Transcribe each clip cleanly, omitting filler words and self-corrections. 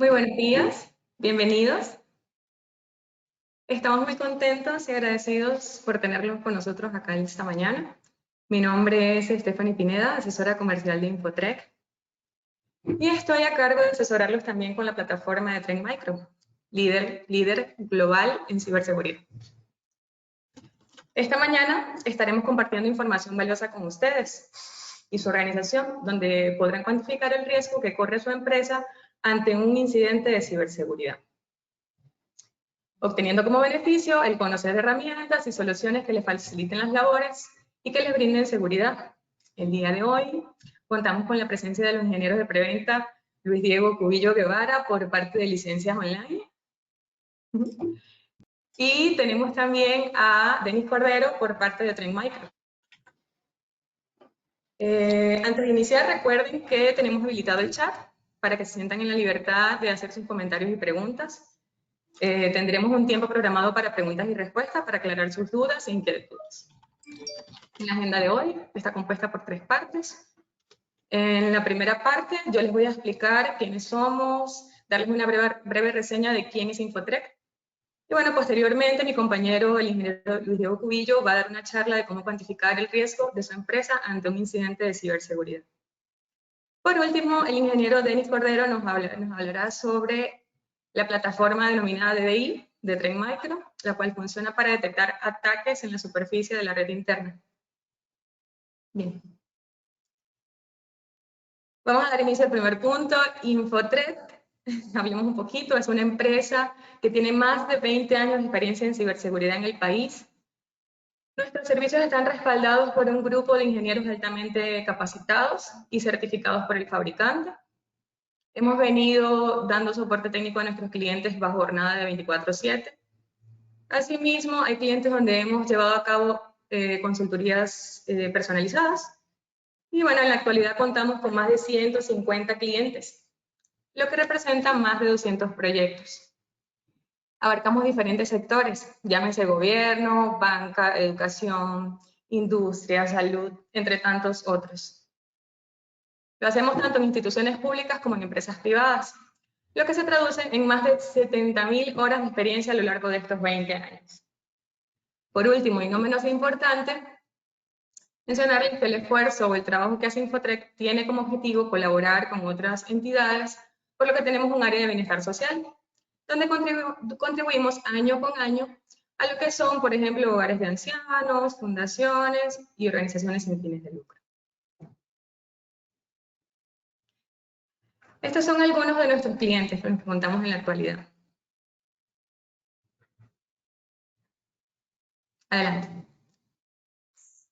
Muy buenos días, bienvenidos. Estamos muy contentos y agradecidos por tenerlos con nosotros acá esta mañana. Mi nombre es Stephanie Pineda, asesora comercial de Infotrec. Y estoy a cargo de asesorarlos también con la plataforma de Trend Micro, líder global en ciberseguridad. Esta mañana estaremos compartiendo información valiosa con ustedes y su organización, donde podrán cuantificar el riesgo que corre su empresa ante un incidente de ciberseguridad, obteniendo como beneficio el conocer herramientas y soluciones que les faciliten las labores y que les brinden seguridad. El día de hoy contamos con la presencia de los ingenieros de preventa Luis Diego Cubillo Guevara por parte de Licencias Online. Y tenemos también a Denis Cordero por parte de Trend Micro. Antes de iniciar, recuerden que tenemos habilitado el chat para que se sientan en la libertad de hacer sus comentarios y preguntas. Tendremos un tiempo programado para preguntas y respuestas para aclarar sus dudas e inquietudes. La agenda de hoy está compuesta por 3 partes. En la primera parte yo les voy a explicar quiénes somos, darles una breve reseña de quién es Infotrec. Y bueno, posteriormente mi compañero, el ingeniero Luis Diego Cubillo, va a dar una charla de cómo cuantificar el riesgo de su empresa ante un incidente de ciberseguridad. Por último, el ingeniero Denis Cordero nos hablará sobre la plataforma denominada DDI de Trend Micro, la cual funciona para detectar ataques en la superficie de la red interna. Bien. Vamos a dar inicio al primer punto. Infotrec, hablemos un poquito, es una empresa que tiene más de 20 años de experiencia en ciberseguridad en el país. Nuestros servicios están respaldados por un grupo de ingenieros altamente capacitados y certificados por el fabricante. Hemos venido dando soporte técnico a nuestros clientes bajo jornada de 24/7. Asimismo, hay clientes donde hemos llevado a cabo consultorías personalizadas. Y bueno, en la actualidad contamos con más de 150 clientes, lo que representa más de 200 proyectos. Abarcamos diferentes sectores, llámese gobierno, banca, educación, industria, salud, entre tantos otros. Lo hacemos tanto en instituciones públicas como en empresas privadas, lo que se traduce en más de 70.000 horas de experiencia a lo largo de estos 20 años. Por último, y no menos importante, mencionarles que el esfuerzo o el trabajo que hace Infotrec tiene como objetivo colaborar con otras entidades, por lo que tenemos un área de bienestar social, donde contribuimos año con año a lo que son, por ejemplo, hogares de ancianos, fundaciones y organizaciones sin fines de lucro. Estos son algunos de nuestros clientes con los que contamos en la actualidad. Adelante.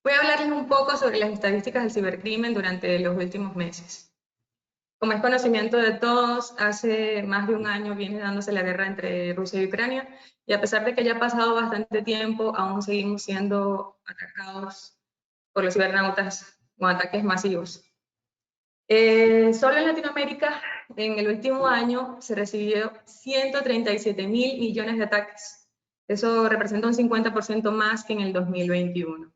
Voy a hablarles un poco sobre las estadísticas del cibercrimen durante los últimos meses. Como es conocimiento de todos, hace más de un año viene dándose la guerra entre Rusia y Ucrania, y a pesar de que ya ha pasado bastante tiempo, aún seguimos siendo atacados por los cibernautas con ataques masivos. Solo en Latinoamérica, en el último año, se recibió 137.000 millones de ataques. Eso representa un 50% más que en el 2021.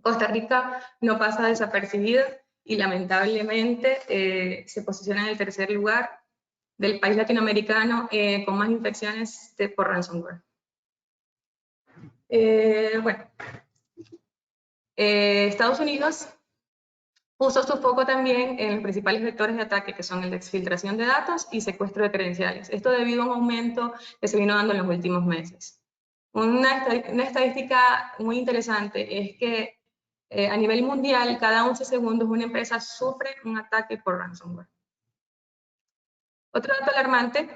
Costa Rica no pasa desapercibida y lamentablemente se posiciona en el tercer lugar del país latinoamericano con más infecciones por ransomware. Estados Unidos puso su foco también en los principales vectores de ataque, que son el de exfiltración de datos y secuestro de credenciales. Esto debido a un aumento que se vino dando en los últimos meses. Una estadística muy interesante es que a nivel mundial, cada 11 segundos una empresa sufre un ataque por ransomware. Otro dato alarmante,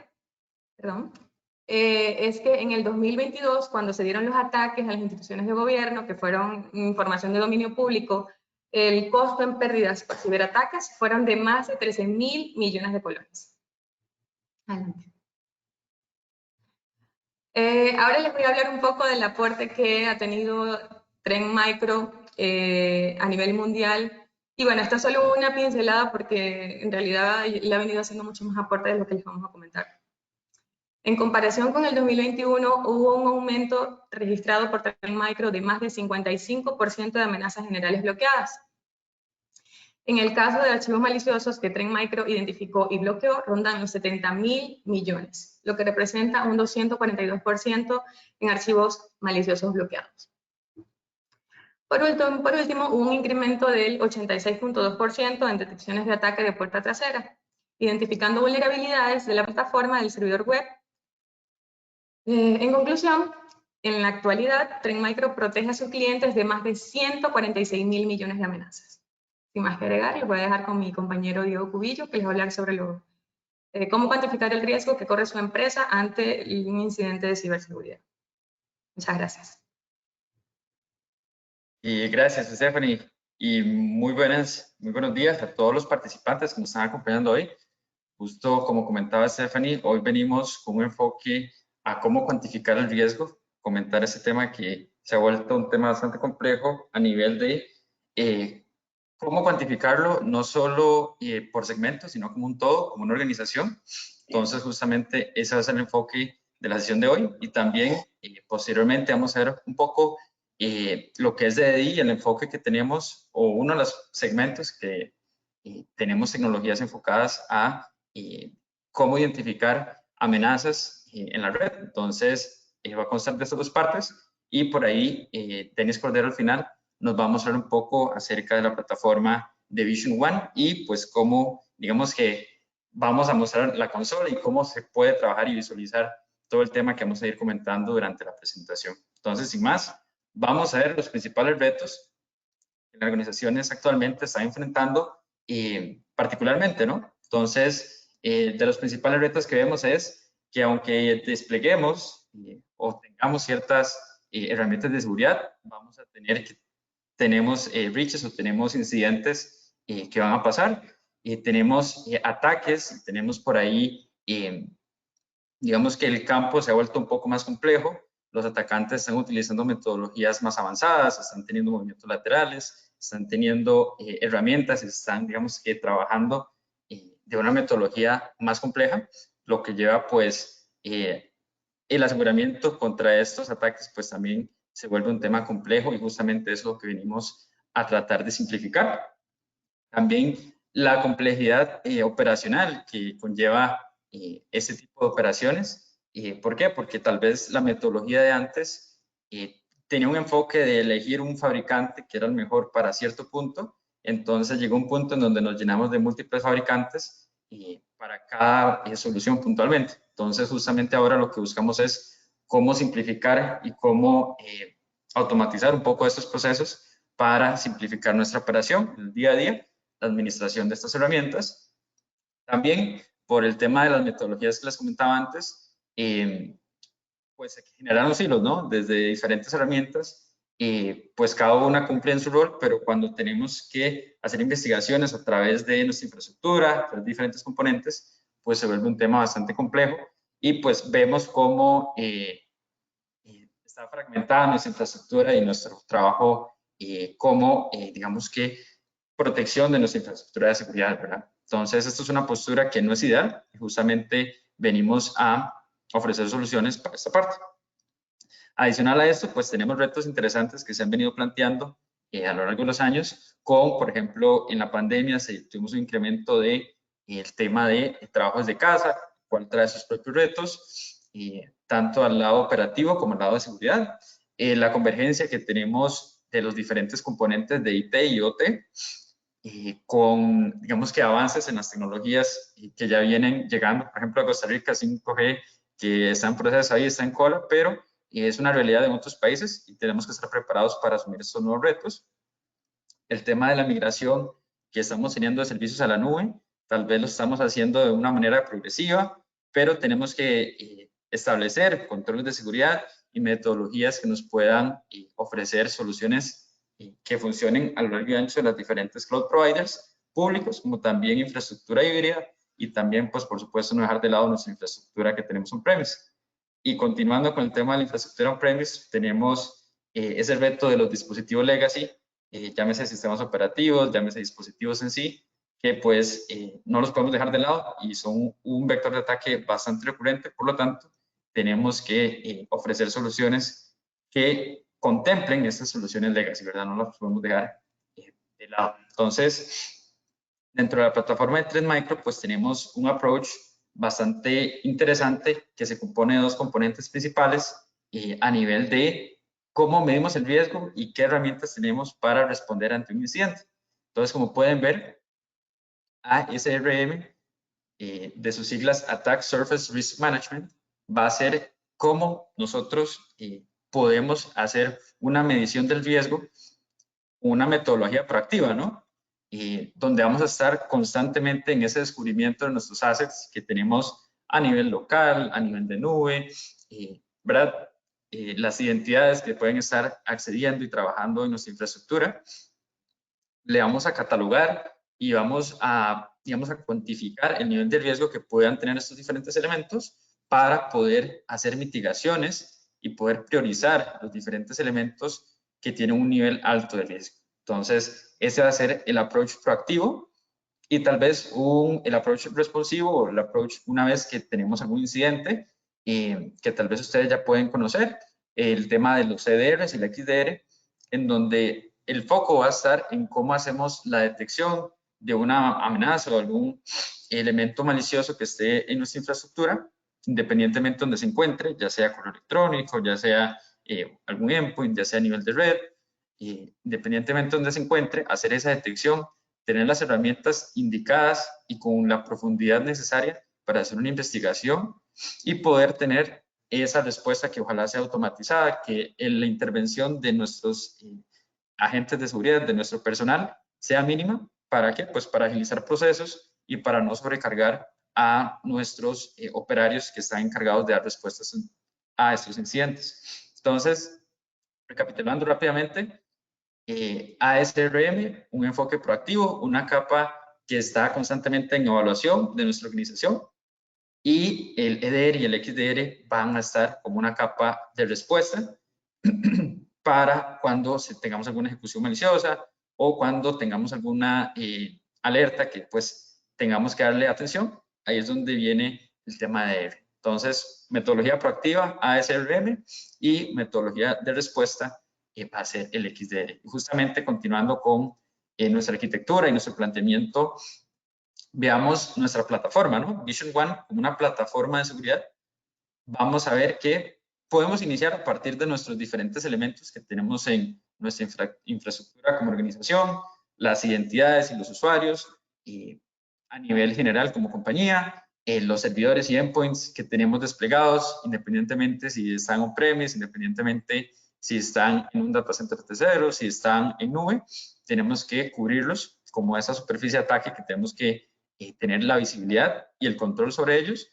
es que en el 2022, cuando se dieron los ataques a las instituciones de gobierno, que fueron información de dominio público, el costo en pérdidas por ciberataques fueron de más de 13.000 millones de colones. Adelante. Ahora les voy a hablar un poco del aporte que ha tenido Trend Micro a nivel mundial. Y bueno, esta es solo una pincelada porque en realidad le ha venido haciendo mucho más aporte de lo que les vamos a comentar. En comparación con el 2021, hubo un aumento registrado por Trend Micro de más del 55% de amenazas generales bloqueadas. En el caso de archivos maliciosos que Trend Micro identificó y bloqueó, rondan los 70.000 millones, lo que representa un 242% en archivos maliciosos bloqueados. Por último, hubo un incremento del 86.2% en detecciones de ataque de puerta trasera, identificando vulnerabilidades de la plataforma del servidor web. En conclusión, en la actualidad, Trend Micro protege a sus clientes de más de 146.000 millones de amenazas. Sin más que agregar, les voy a dejar con mi compañero Diego Cubillo, que les va a hablar sobre cómo cuantificar el riesgo que corre su empresa ante un incidente de ciberseguridad. Muchas gracias. Y gracias, Stephanie. Y muy buenos días a todos los participantes que nos están acompañando hoy. Justo como comentaba Stephanie, hoy venimos con un enfoque a cómo cuantificar el riesgo, comentar ese tema que se ha vuelto un tema bastante complejo a nivel de cómo cuantificarlo, no solo por segmentos, sino como un todo, como una organización. Entonces, justamente ese va a ser el enfoque de la sesión de hoy y también posteriormente vamos a ver un poco lo que es de DDI, el enfoque que tenemos o uno de los segmentos que tenemos tecnologías enfocadas a cómo identificar amenazas en la red. Entonces, va a constar de estas dos partes y por ahí, Denis Cordero al final nos va a mostrar un poco acerca de la plataforma de Vision One y pues cómo, digamos que vamos a mostrar la consola y cómo se puede trabajar y visualizar todo el tema que vamos a ir comentando durante la presentación. Entonces, sin más, vamos a ver los principales retos que las organizaciones actualmente están enfrentando particularmente, ¿no? Entonces, de los principales retos que vemos es que aunque despleguemos o tengamos ciertas herramientas de seguridad, vamos a tener que tenemos breaches o tenemos incidentes que van a pasar, tenemos ataques, tenemos por ahí, digamos que el campo se ha vuelto un poco más complejo, los atacantes están utilizando metodologías más avanzadas, están teniendo movimientos laterales, están teniendo herramientas, están, digamos que trabajando de una metodología más compleja, lo que lleva pues el aseguramiento contra estos ataques pues también se vuelve un tema complejo y justamente es lo que venimos a tratar de simplificar. También la complejidad operacional que conlleva este tipo de operaciones. ¿Por qué? Porque tal vez la metodología de antes tenía un enfoque de elegir un fabricante que era el mejor para cierto punto, entonces llegó un punto en donde nos llenamos de múltiples fabricantes para cada solución puntualmente. Entonces justamente ahora lo que buscamos es cómo simplificar y cómo automatizar un poco estos procesos para simplificar nuestra operación en el día a día, la administración de estas herramientas. También por el tema de las metodologías que les comentaba antes, pues se generan los hilos, ¿no? Desde diferentes herramientas, pues cada una cumple en su rol, pero cuando tenemos que hacer investigaciones a través de nuestra infraestructura, de diferentes componentes, pues se vuelve un tema bastante complejo y pues vemos cómo está fragmentada nuestra infraestructura y nuestro trabajo como, digamos que, protección de nuestra infraestructura de seguridad, ¿verdad? Entonces, esto es una postura que no es ideal y justamente venimos a ofrecer soluciones para esta parte. Adicional a esto, pues tenemos retos interesantes que se han venido planteando a lo largo de los años, como por ejemplo en la pandemia tuvimos un incremento de el tema de trabajos de casa, cual trae sus propios retos, tanto al lado operativo como al lado de seguridad. La convergencia que tenemos de los diferentes componentes de IT y OT, con, digamos que avances en las tecnologías que ya vienen llegando, por ejemplo, a Costa Rica 5G, que está en proceso ahí, está en cola, pero es una realidad en otros países y tenemos que estar preparados para asumir estos nuevos retos. El tema de la migración que estamos teniendo de servicios a la nube, tal vez lo estamos haciendo de una manera progresiva, pero tenemos que establecer controles de seguridad y metodologías que nos puedan ofrecer soluciones que funcionen a lo largo y ancho de las diferentes cloud providers públicos, como también infraestructura híbrida y también, pues, por supuesto, no dejar de lado nuestra infraestructura que tenemos on-premise. Y continuando con el tema de la infraestructura on-premise, tenemos ese reto de los dispositivos legacy, llámese sistemas operativos, llámese dispositivos en sí, que pues no los podemos dejar de lado y son un vector de ataque bastante recurrente, por lo tanto, tenemos que ofrecer soluciones que contemplen estas soluciones legacy, ¿verdad? No las podemos dejar de lado. Entonces, Dentro de la plataforma de Trend Micro, pues tenemos un approach bastante interesante que se compone de dos componentes principales a nivel de cómo medimos el riesgo y qué herramientas tenemos para responder ante un incidente. Entonces, como pueden ver, ASRM, de sus siglas Attack Surface Risk Management, va a ser cómo nosotros podemos hacer una medición del riesgo, una metodología proactiva, ¿no? Donde vamos a estar constantemente en ese descubrimiento de nuestros assets que tenemos a nivel local, a nivel de nube, ¿verdad? Las identidades que pueden estar accediendo y trabajando en nuestra infraestructura, le vamos a catalogar y vamos a, digamos, a cuantificar el nivel de riesgo que puedan tener estos diferentes elementos para poder hacer mitigaciones y poder priorizar los diferentes elementos que tienen un nivel alto de riesgo. Entonces, ese va a ser el approach proactivo y tal vez el approach responsivo o el approach una vez que tenemos algún incidente que tal vez ustedes ya pueden conocer, el tema de los CDRs y la XDR, en donde el foco va a estar en cómo hacemos la detección de una amenaza o algún elemento malicioso que esté en nuestra infraestructura, independientemente de donde se encuentre, ya sea correo electrónico, ya sea algún endpoint, ya sea a nivel de red, independientemente de donde se encuentre, hacer esa detección, tener las herramientas indicadas y con la profundidad necesaria para hacer una investigación y poder tener esa respuesta que ojalá sea automatizada, que en la intervención de nuestros agentes de seguridad, de nuestro personal, sea mínima. ¿Para qué? Pues para agilizar procesos y para no sobrecargar a nuestros operarios que están encargados de dar respuestas a estos incidentes. Entonces, recapitulando rápidamente, ASRM, un enfoque proactivo, una capa que está constantemente en evaluación de nuestra organización, y el EDR y el XDR van a estar como una capa de respuesta para cuando tengamos alguna ejecución maliciosa o cuando tengamos alguna alerta que pues tengamos que darle atención. Ahí es donde viene el tema de EDR. Entonces, metodología proactiva, ASRM, y metodología de respuesta va a ser el XDR. Y justamente continuando con nuestra arquitectura y nuestro planteamiento, veamos nuestra plataforma, ¿no? Vision One como una plataforma de seguridad. Vamos a ver que podemos iniciar a partir de nuestros diferentes elementos que tenemos en nuestra infraestructura como organización, las identidades y los usuarios, y a nivel general como compañía, los servidores y endpoints que tenemos desplegados, independientemente si están on-premise, independientemente si están en un data center tercero, si están en nube, tenemos que cubrirlos como esa superficie de ataque que tenemos que tener la visibilidad y el control sobre ellos.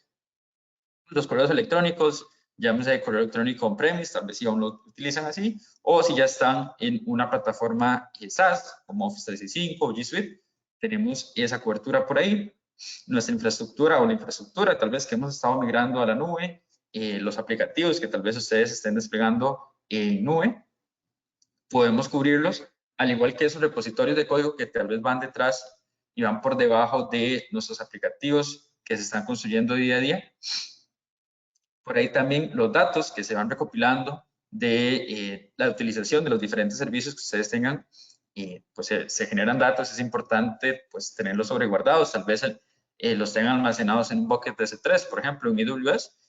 Los correos electrónicos, llámese de correo electrónico on-premise, tal vez si aún lo utilizan así, o si ya están en una plataforma SaaS como Office 365 o G Suite, tenemos esa cobertura por ahí. Nuestra infraestructura o la infraestructura tal vez que hemos estado migrando a la nube, los aplicativos que tal vez ustedes estén desplegando en nube, podemos cubrirlos, al igual que esos repositorios de código que tal vez van detrás y van por debajo de nuestros aplicativos que se están construyendo día a día. Por ahí también los datos que se van recopilando de la utilización de los diferentes servicios que ustedes tengan, pues se generan datos, es importante pues tenerlos sobreguardados, tal vez los tengan almacenados en un bucket de S3, por ejemplo, en AWS,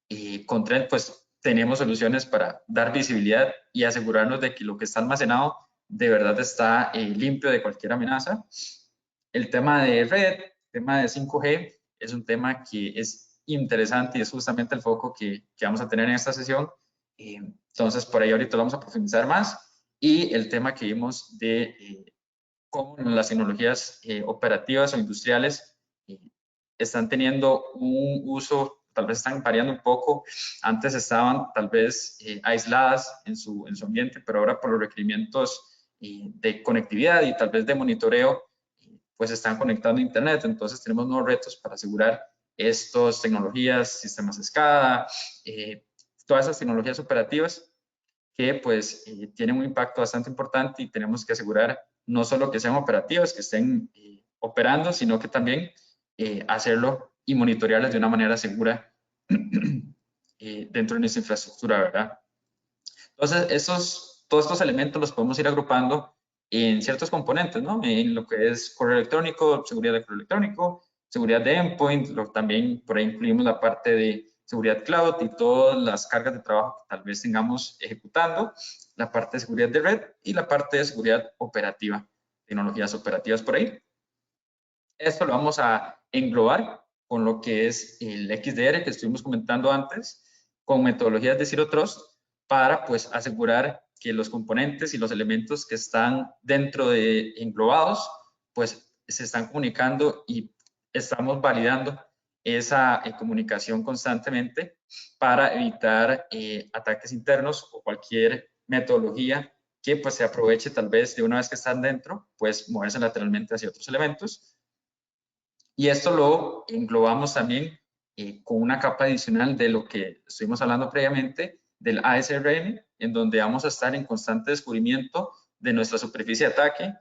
y con Trend pues tenemos soluciones para dar visibilidad y asegurarnos de que lo que está almacenado de verdad está limpio de cualquier amenaza. El tema de red, el tema de 5G, es un tema que es interesante y es justamente el foco que vamos a tener en esta sesión. Entonces, por ahí ahorita lo vamos a profundizar más. Y el tema que vimos de cómo las tecnologías operativas o industriales están teniendo un uso, tal vez están variando un poco. Antes estaban tal vez aisladas en su ambiente, pero ahora por los requerimientos de conectividad y tal vez de monitoreo, pues están conectando a Internet. Entonces tenemos nuevos retos para asegurar estas tecnologías, sistemas SCADA, todas esas tecnologías operativas que pues tienen un impacto bastante importante y tenemos que asegurar no solo que sean operativas, que estén operando, sino que también hacerlo y monitorearlas de una manera segura dentro de nuestra infraestructura, ¿verdad? Entonces, todos estos elementos los podemos ir agrupando en ciertos componentes, ¿no? En lo que es correo electrónico, seguridad de correo electrónico, seguridad de endpoint, también por ahí incluimos la parte de seguridad cloud y todas las cargas de trabajo que tal vez tengamos ejecutando, la parte de seguridad de red y la parte de seguridad operativa, tecnologías operativas por ahí. Esto lo vamos a englobar con lo que es el XDR que estuvimos comentando antes, con metodologías de Zero Trust para pues asegurar que los componentes y los elementos que están dentro de englobados pues se están comunicando y estamos validando esa comunicación constantemente para evitar ataques internos o cualquier metodología que pues se aproveche tal vez de una vez que están dentro, pues moverse lateralmente hacia otros elementos. Y esto lo englobamos también con una capa adicional de lo que estuvimos hablando previamente del ASRM, en donde vamos a estar en constante descubrimiento de nuestra superficie de ataque.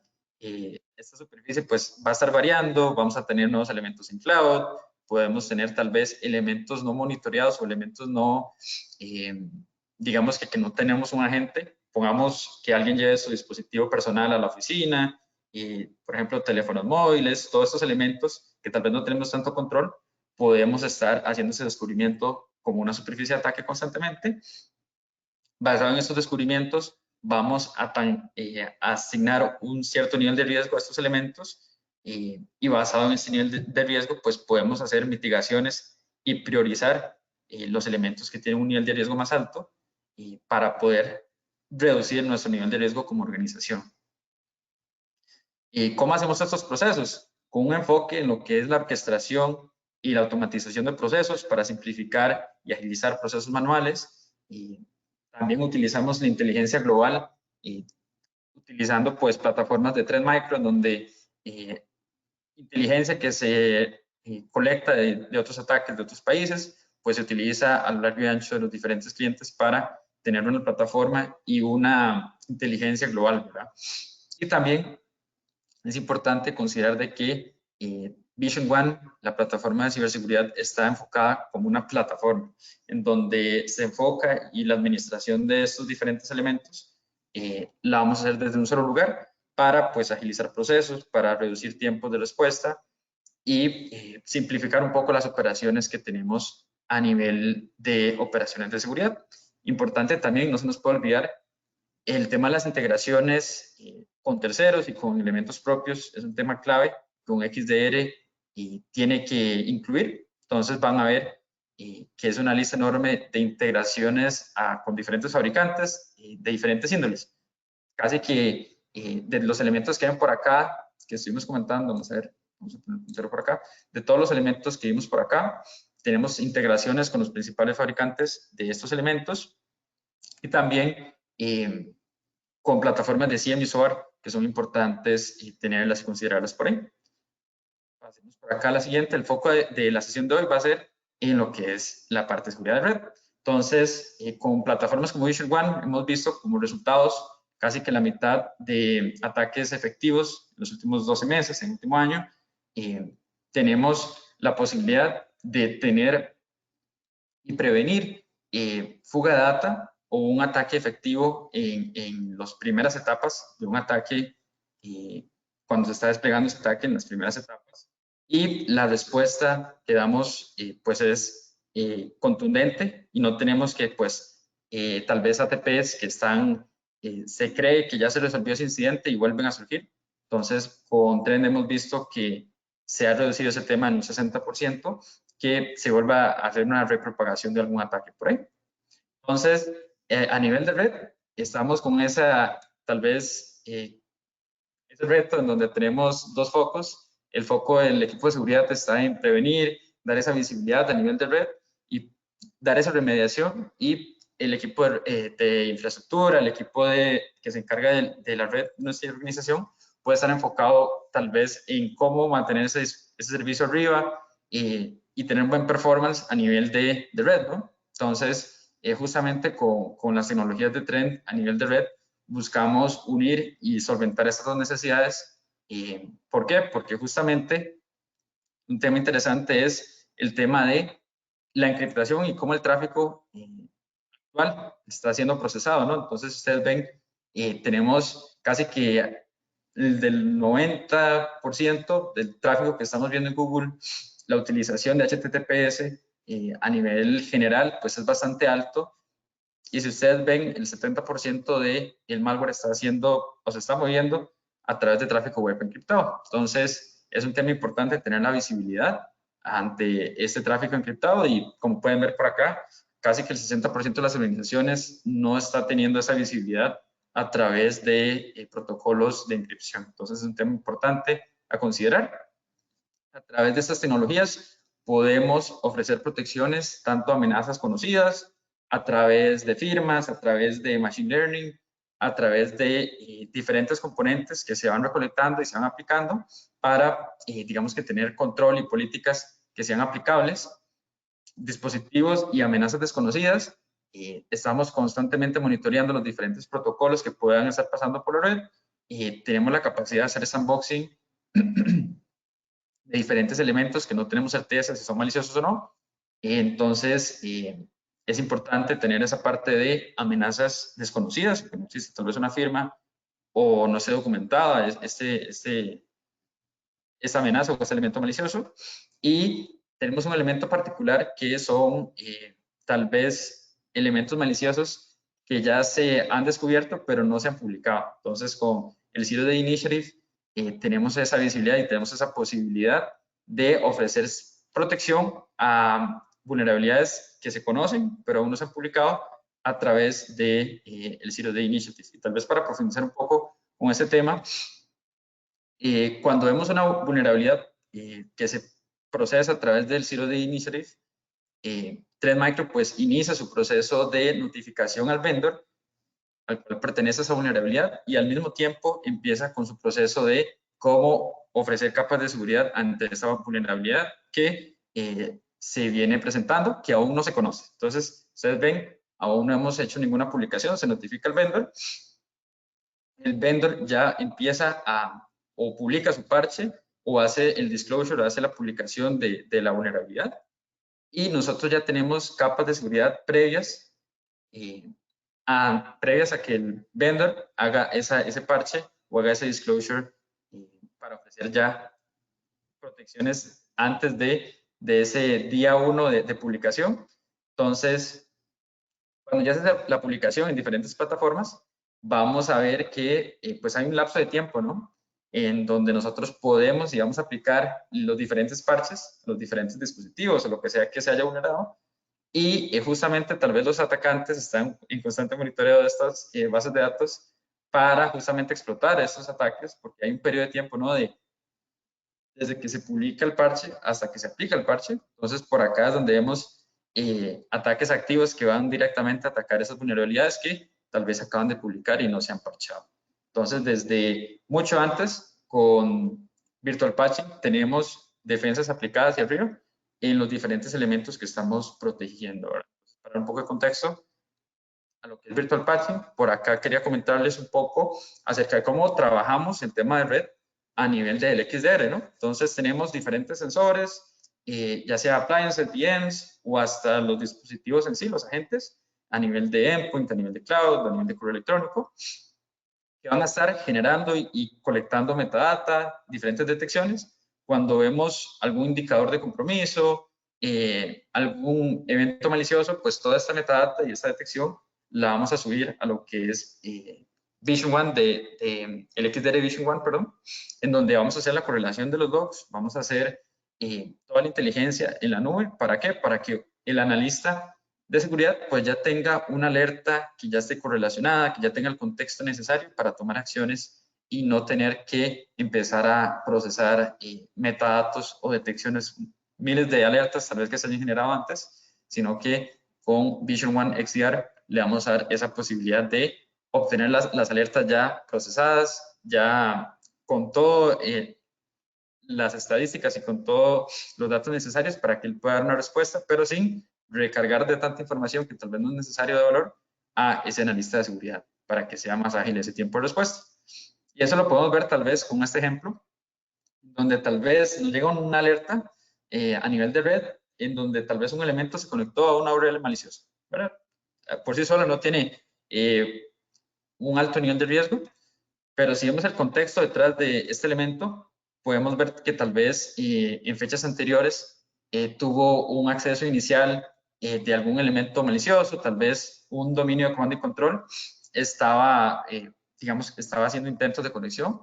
Esta superficie pues va a estar variando, vamos a tener nuevos elementos en cloud, podemos tener tal vez elementos no monitoreados o elementos no, digamos que no tenemos un agente. Pongamos que alguien lleve su dispositivo personal a la oficina, y, por ejemplo, teléfonos móviles, todos estos elementos que tal vez no tenemos tanto control, podemos estar haciendo ese descubrimiento como una superficie de ataque constantemente. Basado en estos descubrimientos, vamos a asignar un cierto nivel de riesgo a estos elementos y basado en ese nivel de riesgo, pues podemos hacer mitigaciones y priorizar los elementos que tienen un nivel de riesgo más alto para poder reducir nuestro nivel de riesgo como organización. ¿Y cómo hacemos estos procesos? Con un enfoque en lo que es la orquestación y la automatización de procesos para simplificar y agilizar procesos manuales. Y también utilizamos la inteligencia global, utilizando pues plataformas de Trend Micro, donde inteligencia que se colecta de otros ataques de otros países, pues se utiliza a lo largo y ancho de los diferentes clientes para tener una plataforma y una inteligencia global, ¿verdad? Y también es importante considerar de que Vision One, la plataforma de ciberseguridad, está enfocada como una plataforma en donde se enfoca y la administración de estos diferentes elementos la vamos a hacer desde un solo lugar para pues agilizar procesos, para reducir tiempos de respuesta y simplificar un poco las operaciones que tenemos a nivel de operaciones de seguridad. Importante también, no se nos puede olvidar, el tema de las integraciones con terceros y con elementos propios es un tema clave que un XDR tiene que incluir. Entonces van a ver que es una lista enorme de integraciones con diferentes fabricantes de diferentes índoles. Casi que de los elementos que ven por acá, que estuvimos comentando, vamos a ver, vamos a poner un puntero por acá, de todos los elementos que vimos por acá, tenemos integraciones con los principales fabricantes de estos elementos y también con plataformas de CM y SOAR que son importantes y tenerlas y considerarlas por ahí. Pasemos por acá a la siguiente. El foco de la sesión de hoy va a ser en lo que es la parte de seguridad de red. Entonces, con plataformas como Vision One hemos visto como resultados casi que la mitad de ataques efectivos en los últimos 12 meses, en el último año. Tenemos la posibilidad de tener y prevenir fuga de data o un ataque efectivo en las primeras etapas de un ataque, cuando se está desplegando ese ataque en las primeras etapas. Y la respuesta que damos pues es contundente y no tenemos que pues tal vez ATPs que están, se cree que ya se resolvió ese incidente y vuelven a surgir. Entonces con Trend hemos visto que se ha reducido ese tema en un 60%, que se vuelva a hacer una repropagación de algún ataque por ahí. Entonces, a nivel de red, estamos con esa, tal vez, ese reto en donde tenemos dos focos. El foco del equipo de seguridad está en prevenir, dar esa visibilidad a nivel de red y dar esa remediación, y el equipo de infraestructura, el equipo que se encarga de la red de nuestra organización, puede estar enfocado tal vez en cómo mantener ese servicio arriba y tener un buen performance a nivel de red, ¿no? Entonces, justamente con las tecnologías de Trend a nivel de red, buscamos unir y solventar estas dos necesidades. ¿Por qué? Porque justamente un tema interesante es el tema de la encriptación y cómo el tráfico actual está siendo procesado, ¿no? Entonces, ustedes ven, tenemos casi que del 90% del tráfico que estamos viendo en Google, la utilización de HTTPS a nivel general, pues es bastante alto. Y si ustedes ven, el 70% del malware está haciendo o se está moviendo a través de tráfico web encriptado. Entonces, es un tema importante tener la visibilidad ante este tráfico encriptado y como pueden ver por acá, casi que el 60% de las organizaciones no está teniendo esa visibilidad a través de protocolos de encripción. Entonces, es un tema importante a considerar. A través de estas tecnologías podemos ofrecer protecciones tanto a amenazas conocidas, a través de firmas, a través de machine learning, a través de diferentes componentes que se van recolectando y se van aplicando para, digamos que tener control y políticas que sean aplicables. Dispositivos y amenazas desconocidas. Estamos constantemente monitoreando los diferentes protocolos que puedan estar pasando por la red y tenemos la capacidad de hacer ese unboxing de diferentes elementos que no tenemos certeza si son maliciosos o no. Entonces, es importante tener esa parte de amenazas desconocidas, que no existe tal vez una firma o no esté documentada esta amenaza o este elemento malicioso. Y tenemos un elemento particular que son tal vez elementos maliciosos que ya se han descubierto, pero no se han publicado. Entonces, con el Zero Day Initiative, tenemos esa visibilidad y tenemos esa posibilidad de ofrecer protección a vulnerabilidades que se conocen, pero aún no se han publicado a través de el Zero Day Initiative. Y tal vez para profundizar un poco con este tema, cuando vemos una vulnerabilidad que se procesa a través del Zero Day Initiative, Trend Micro pues inicia su proceso de notificación al vendor al cual pertenece esa vulnerabilidad y al mismo tiempo empieza con su proceso de cómo ofrecer capas de seguridad ante esa vulnerabilidad que se viene presentando, que aún no se conoce. Entonces, ustedes ven, aún no hemos hecho ninguna publicación, se notifica al vendor. El vendor ya empieza o publica su parche o hace el disclosure, o hace la publicación de la vulnerabilidad. Y nosotros ya tenemos capas de seguridad previas a que el vendor haga ese parche o haga ese disclosure para ofrecer ya protecciones antes de ese día 1 de publicación. Entonces, cuando ya se hace la publicación en diferentes plataformas, vamos a ver que pues hay un lapso de tiempo, ¿no? En donde nosotros podemos, digamos, aplicar los diferentes parches, los diferentes dispositivos o lo que sea que se haya vulnerado. Y justamente tal vez los atacantes están en constante monitoreo de estas bases de datos para justamente explotar esos ataques, porque hay un periodo de tiempo, ¿no? Desde que se publica el parche hasta que se aplica el parche. Entonces, por acá es donde vemos ataques activos que van directamente a atacar esas vulnerabilidades que tal vez acaban de publicar y no se han parchado. Entonces, desde mucho antes, con Virtual Patching, tenemos defensas aplicadas y arriba en los diferentes elementos que estamos protegiendo. ¿Verdad? Para un poco de contexto a lo que es Virtual Patching, por acá quería comentarles un poco acerca de cómo trabajamos el tema de red a nivel del XDR, ¿no? Entonces tenemos diferentes sensores, ya sea appliances, VMs o hasta los dispositivos en sí, los agentes, a nivel de endpoint, a nivel de cloud, a nivel de correo electrónico, que van a estar generando y colectando metadata, diferentes detecciones, cuando vemos algún indicador de compromiso, algún evento malicioso, pues toda esta metadata y esta detección la vamos a subir a lo que es Vision One, el XDR Vision One, perdón, en donde vamos a hacer la correlación de los logs, vamos a hacer toda la inteligencia en la nube. ¿Para qué? Para que el analista de seguridad pues ya tenga una alerta que ya esté correlacionada, que ya tenga el contexto necesario para tomar acciones y no tener que empezar a procesar metadatos o detecciones, miles de alertas tal vez que se hayan generado antes, sino que con Vision One XDR le vamos a dar esa posibilidad de obtener las alertas ya procesadas, ya con todo las estadísticas y con todos los datos necesarios para que él pueda dar una respuesta, pero sin recargar de tanta información que tal vez no es necesario de valor a ese analista de seguridad para que sea más ágil ese tiempo de respuesta. Y eso lo podemos ver tal vez con este ejemplo, donde tal vez nos llega una alerta a nivel de red, en donde tal vez un elemento se conectó a una URL maliciosa, ¿verdad? Por sí solo no tiene un alto nivel de riesgo, Pero si vemos el contexto detrás de este elemento, podemos ver que tal vez en fechas anteriores tuvo un acceso inicial de algún elemento malicioso, tal vez un dominio de comando y control estaba, digamos, estaba haciendo intentos de conexión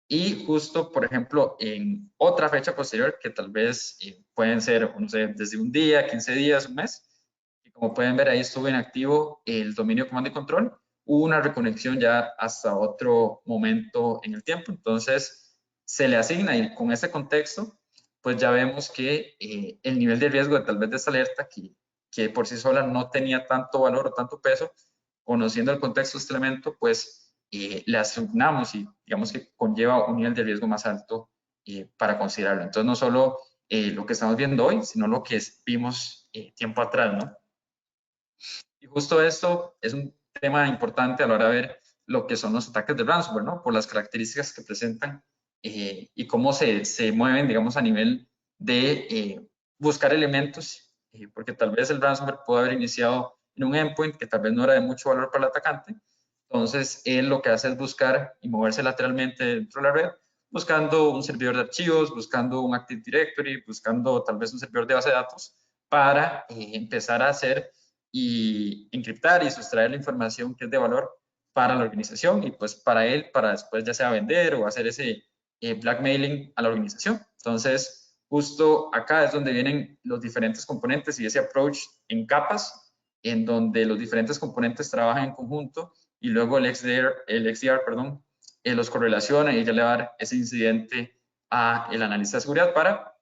y justo, por ejemplo, en otra fecha posterior, que tal vez pueden ser, no sé, desde un día, 15 días, un mes, y como pueden ver ahí estuvo inactivo el dominio de comando y control, hubo una reconexión ya hasta otro momento en el tiempo, entonces se le asigna y con ese contexto, pues ya vemos que el nivel de riesgo de tal vez de esta alerta, que por sí sola no tenía tanto valor o tanto peso, conociendo el contexto de este elemento, pues le asignamos y digamos que conlleva un nivel de riesgo más alto para considerarlo. Entonces, no solo lo que estamos viendo hoy, sino lo que vimos tiempo atrás, ¿no? Y justo esto es un tema importante a la hora de ver lo que son los ataques de ransomware, ¿no? Por las características que presentan y cómo se mueven, digamos, a nivel de buscar elementos, porque tal vez el ransomware pudo haber iniciado en un endpoint que tal vez no era de mucho valor para el atacante. Entonces, él lo que hace es buscar y moverse lateralmente dentro de la red, buscando un servidor de archivos, buscando un Active Directory, buscando tal vez un servidor de base de datos para empezar a hacer y encriptar y sustraer la información que es de valor para la organización y pues para él, para después ya sea vender o hacer ese blackmailing a la organización. Entonces, justo acá es donde vienen los diferentes componentes y ese approach en capas, en donde los diferentes componentes trabajan en conjunto y luego el XDR perdón, los correlaciona y ya le va a dar ese incidente a el analista de seguridad para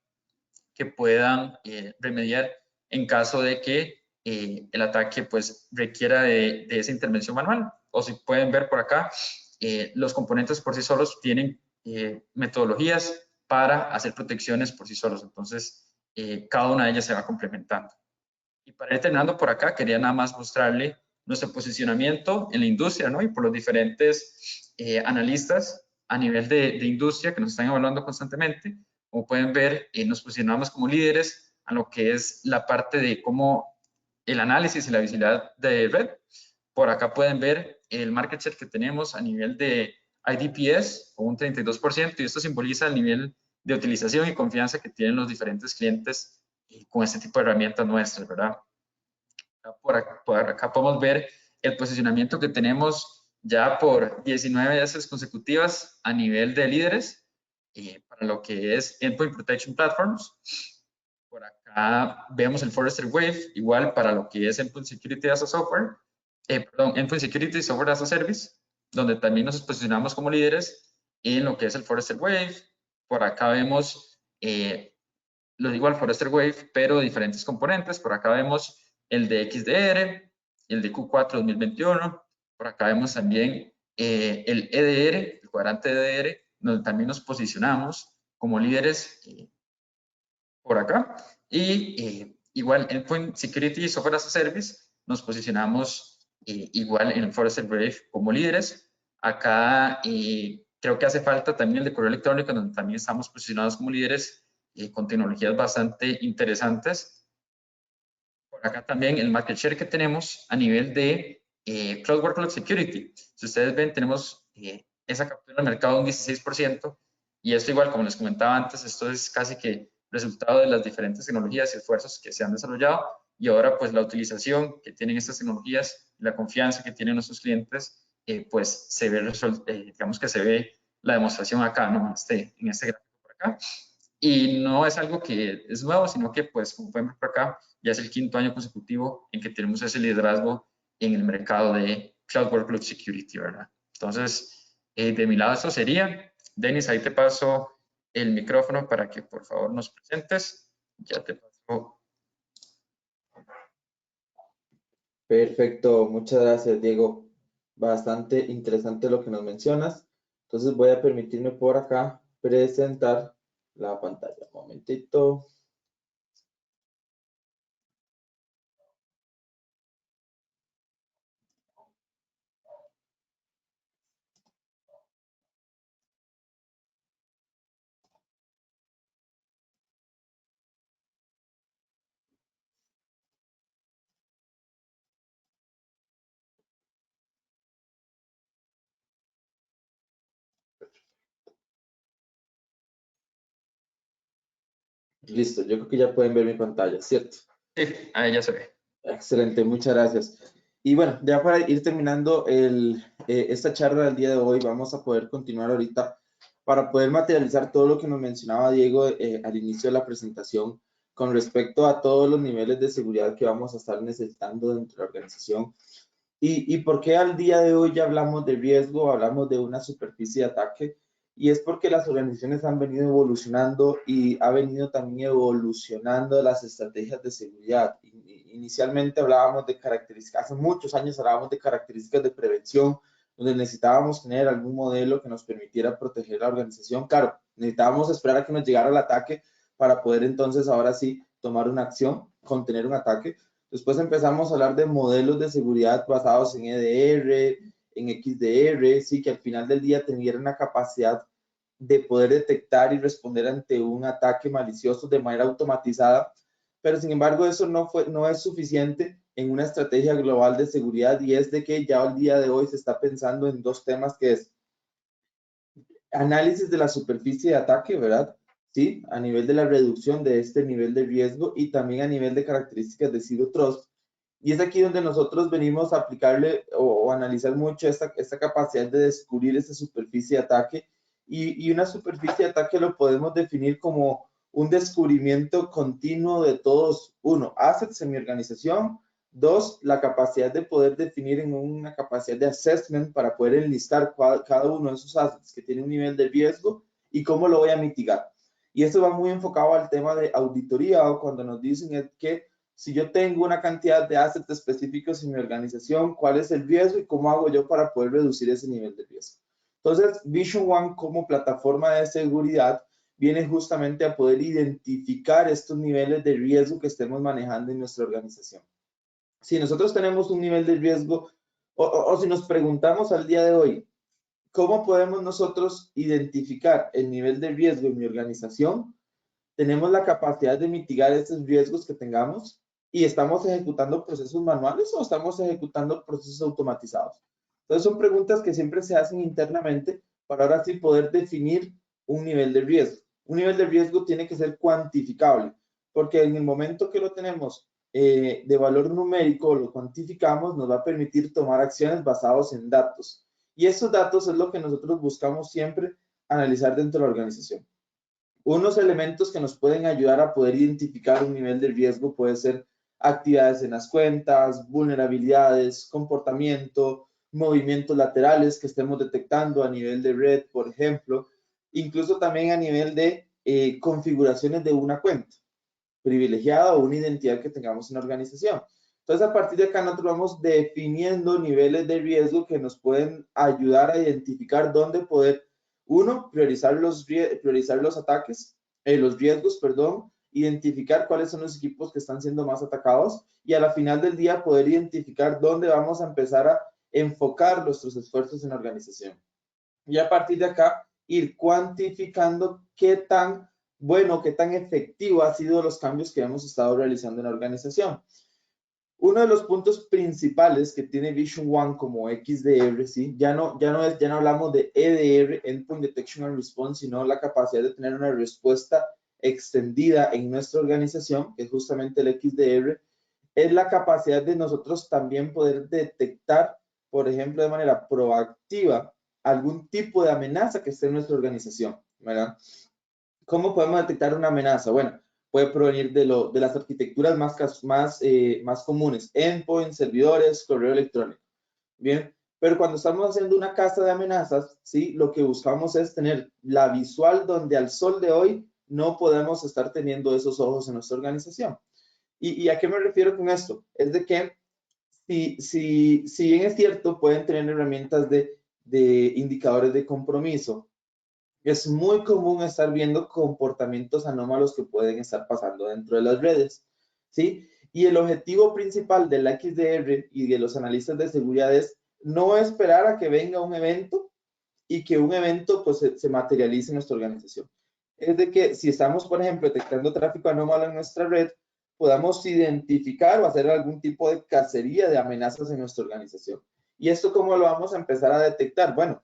que puedan remediar en caso de que el ataque pues requiera de esa intervención manual. O si pueden ver por acá, los componentes por sí solos tienen metodologías para hacer protecciones por sí solos. Entonces, cada una de ellas se va complementando. Y para ir terminando por acá, quería nada más mostrarle nuestro posicionamiento en la industria, ¿no? Y por los diferentes analistas a nivel de industria que nos están evaluando constantemente. Como pueden ver, nos posicionamos como líderes a lo que es la parte de cómo el análisis y la visibilidad de red. Por acá pueden ver el market share que tenemos a nivel de IDPS, con un 32%, y esto simboliza el nivel de utilización y confianza que tienen los diferentes clientes con este tipo de herramientas nuestras, ¿verdad? Por acá podemos ver el posicionamiento que tenemos ya por 19 veces consecutivas a nivel de líderes para lo que es Endpoint Protection Platforms. Por acá vemos el Forrester Wave, igual para lo que es Endpoint Security as a Software, Endpoint Security Software as a Service, donde también nos posicionamos como líderes en lo que es el Forrester Wave. Por acá vemos lo igual Forrester Wave, pero diferentes componentes. Por acá vemos el de XDR, el de Q4 2021. Por acá vemos también el EDR, el cuadrante EDR, donde también nos posicionamos como líderes por acá. Y igual Endpoint Security Software as a Service, nos posicionamos igual en el Forrester Wave como líderes. Acá creo que hace falta también el de correo electrónico, donde también estamos posicionados como líderes con tecnologías bastante interesantes. Por acá también el market share que tenemos a nivel de Cloud Workload Security. Si ustedes ven, tenemos esa captura de mercado de un 16%, y esto igual, como les comentaba antes, esto es casi que resultado de las diferentes tecnologías y esfuerzos que se han desarrollado, y ahora pues la utilización que tienen estas tecnologías, la confianza que tienen nuestros clientes, pues se ve, digamos que se ve la demostración acá, ¿no? En este gráfico por acá. Y no es algo que es nuevo, sino que, pues, como pueden ver por acá, ya es el quinto año consecutivo en que tenemos ese liderazgo en el mercado de Cloud Workload Security, ¿verdad? Entonces, de mi lado eso sería. Denis, ahí te paso el micrófono para que por favor nos presentes. Ya te paso. Perfecto, muchas gracias, Diego. Bastante interesante lo que nos mencionas. Entonces voy a permitirme por acá presentar la pantalla. Un momentito. Listo, yo creo que ya pueden ver mi pantalla, ¿cierto? Sí, ahí ya se ve. Excelente, muchas gracias. Y bueno, ya para ir terminando esta charla del día de hoy, vamos a poder continuar ahorita para poder materializar todo lo que nos mencionaba Diego al inicio de la presentación con respecto a todos los niveles de seguridad que vamos a estar necesitando dentro de la organización. ¿Y por qué al día de hoy ya hablamos de riesgo, hablamos de una superficie de ataque? Y es porque las organizaciones han venido evolucionando y ha venido también evolucionando las estrategias de seguridad. Inicialmente hablábamos de características, hace muchos años hablábamos de características de prevención, donde necesitábamos tener algún modelo que nos permitiera proteger la organización. Claro, necesitábamos esperar a que nos llegara el ataque para poder entonces ahora sí tomar una acción, contener un ataque. Después empezamos a hablar de modelos de seguridad basados en EDR, en XDR, sí, que al final del día tuvieran la capacidad de poder detectar y responder ante un ataque malicioso de manera automatizada, pero sin embargo eso no es suficiente en una estrategia global de seguridad, y es de que ya al día de hoy se está pensando en dos temas, que es análisis de la superficie de ataque, ¿verdad? Sí, a nivel de la reducción de este nivel de riesgo y también a nivel de características de Zero Trust. Y es aquí donde nosotros venimos a aplicarle o analizar mucho esta capacidad de descubrir esta superficie de ataque. Y una superficie de ataque lo podemos definir como un descubrimiento continuo de todos, uno, assets en mi organización, dos, la capacidad de poder definir en una capacidad de assessment para poder enlistar cada uno de esos assets que tiene un nivel de riesgo y cómo lo voy a mitigar. Y esto va muy enfocado al tema de auditoría, o cuando nos dicen que si yo tengo una cantidad de assets específicos en mi organización, ¿cuál es el riesgo y cómo hago yo para poder reducir ese nivel de riesgo? Entonces, Vision One como plataforma de seguridad viene justamente a poder identificar estos niveles de riesgo que estemos manejando en nuestra organización. Si nosotros tenemos un nivel de riesgo, o si nos preguntamos al día de hoy, ¿cómo podemos nosotros identificar el nivel de riesgo en mi organización? Tenemos la capacidad de mitigar estos riesgos que tengamos y estamos ejecutando procesos manuales o estamos ejecutando procesos automatizados. Entonces son preguntas que siempre se hacen internamente para ahora sí poder definir un nivel de riesgo. Un nivel de riesgo tiene que ser cuantificable, porque en el momento que lo tenemos de valor numérico, lo cuantificamos, nos va a permitir tomar acciones basadas en datos. Y esos datos es lo que nosotros buscamos siempre analizar dentro de la organización. Unos elementos que nos pueden ayudar a poder identificar un nivel de riesgo puede ser actividades en las cuentas, vulnerabilidades, comportamiento, movimientos laterales que estemos detectando a nivel de red, por ejemplo, incluso también a nivel de configuraciones de una cuenta privilegiada o una identidad que tengamos en la organización. Entonces, a partir de acá nosotros vamos definiendo niveles de riesgo que nos pueden ayudar a identificar dónde poder, uno, priorizar los ataques, los riesgos, perdón, identificar cuáles son los equipos que están siendo más atacados y a la final del día poder identificar dónde vamos a empezar a enfocar nuestros esfuerzos en la organización. Y a partir de acá, ir cuantificando qué tan bueno, qué tan efectivo han sido los cambios que hemos estado realizando en la organización. Uno de los puntos principales que tiene Vision One como XDR, ¿sí? ya no hablamos de EDR, Endpoint Detection and Response, sino la capacidad de tener una respuesta extendida en nuestra organización, que es justamente el XDR, es la capacidad de nosotros también poder detectar, por ejemplo, de manera proactiva, algún tipo de amenaza que esté en nuestra organización, ¿verdad? ¿Cómo podemos detectar una amenaza? Bueno, puede provenir de las arquitecturas más comunes, endpoint, servidores, correo electrónico. Bien, pero cuando estamos haciendo una casa de amenazas, ¿sí? Lo que buscamos es tener la visual donde al sol de hoy no podemos estar teniendo esos ojos en nuestra organización. ¿Y a qué me refiero con esto? Es de que si bien es cierto, pueden tener herramientas de indicadores de compromiso, es muy común estar viendo comportamientos anómalos que pueden estar pasando dentro de las redes, ¿sí? Y el objetivo principal del XDR y de los analistas de seguridad es no esperar a que venga un evento y que un evento pues se materialice en nuestra organización. Es de que si estamos, por ejemplo, detectando tráfico anómalo en nuestra red, podamos identificar o hacer algún tipo de cacería de amenazas en nuestra organización. ¿Y esto cómo lo vamos a empezar a detectar? Bueno,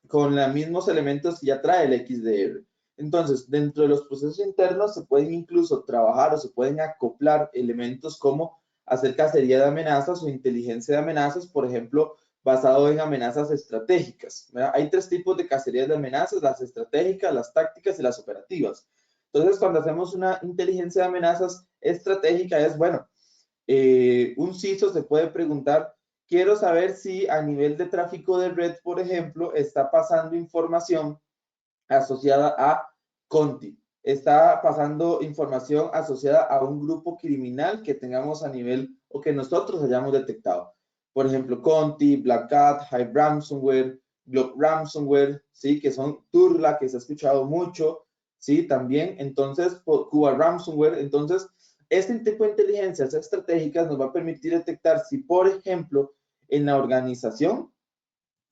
con los mismos elementos que ya trae el XDR. Entonces, dentro de los procesos internos se pueden incluso trabajar o se pueden acoplar elementos como hacer cacería de amenazas o inteligencia de amenazas, por ejemplo, basado en amenazas estratégicas, ¿verdad? Hay 3 tipos de cacerías de amenazas: las estratégicas, las tácticas y las operativas. Entonces, cuando hacemos una inteligencia de amenazas estratégica es, bueno, un CISO se puede preguntar, quiero saber si a nivel de tráfico de red, por ejemplo, está pasando información asociada a Conti, está pasando información asociada a un grupo criminal que tengamos a nivel o que nosotros hayamos detectado. Por ejemplo, Conti, Black Hat, Hive Ransomware, Glock Ransomware, ¿sí? Que son Turla, que se ha escuchado mucho, ¿sí? También, entonces, Cuba Ransomware. Entonces, este tipo de inteligencias estratégicas nos va a permitir detectar si, por ejemplo, en la organización